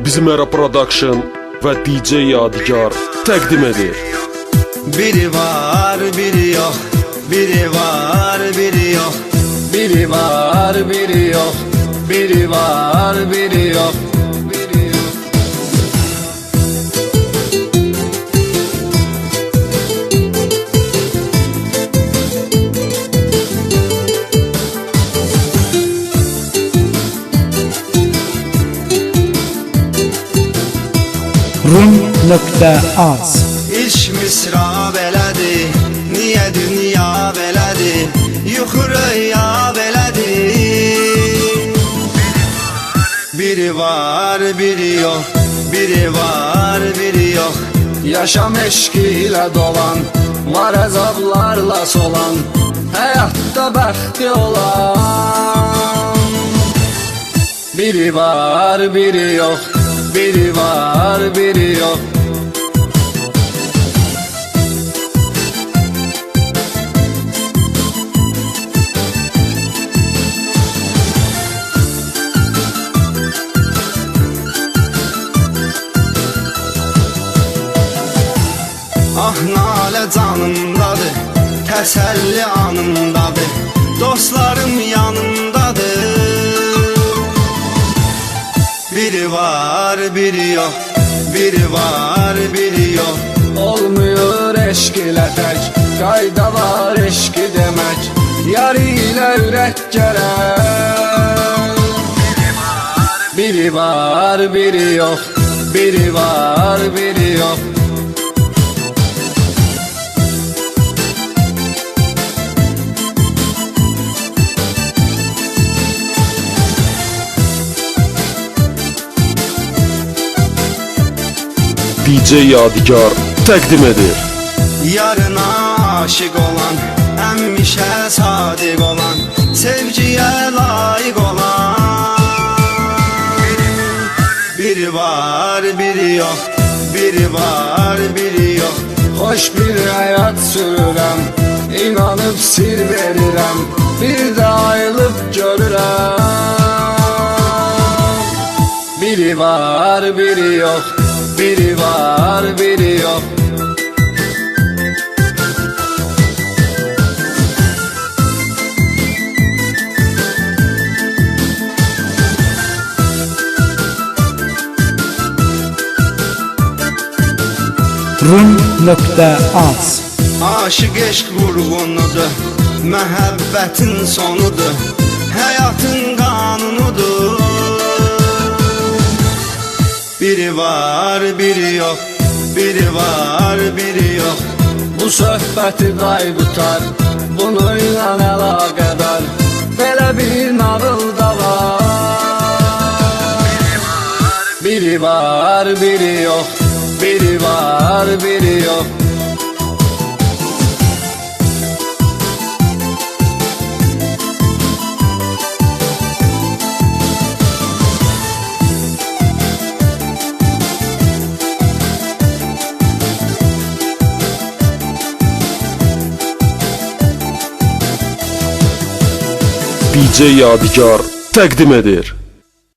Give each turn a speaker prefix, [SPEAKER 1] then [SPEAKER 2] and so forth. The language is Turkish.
[SPEAKER 1] Bizim Era Production ve DJ Yadigar təqdim edir.
[SPEAKER 2] Biri var, biri yok. Biri var, biri yok. Biri var, biri yok. Biri var, biri yok. Biri yok.
[SPEAKER 3] Rum.az
[SPEAKER 2] İlk misra belədi, niyə dünya belədi, yuxarıya belədi. Biri var, biri yok. Biri var, biri yok. Yaşam eşkiyle dolan, var azablarla solan, hayatta bəxti olan. Biri var, biri yok. Biri var, biri yok. Ah nalə canımdadır, təsəlli anımdadır, dostlarım yanımdadır. Biri var, biri yok. Biri var, biri yok. Olmuyor eşk ile tek, qayda var eşki demek, yar ile ürək gərək. Biri var, biri yok. Biri var, biri yok.
[SPEAKER 1] DJ Yadigar təqdim edir.
[SPEAKER 2] Yarına aşık olan, həmişə sadiq olan, sevgiyə layık olan. Biri var, biri yok. Biri var, biri yok. Hoş bir hayat sürürəm, inanıp sir verirəm, bir də ayılıb görürəm. Biri var, biri yok. Biri var, biri yok.
[SPEAKER 3] Rum.az
[SPEAKER 2] Aşık eşq vurğunudur, məhəbbətin sonudur, həyatın qanunudur. Biri var, biri yok. Biri var, biri yok. Bu söhbəti day tutar, bununla əlaqədar, belə bir nağılda var. Biri var, biri yok. Biri var, biri yok.
[SPEAKER 1] DJ Yadigar təqdim edir.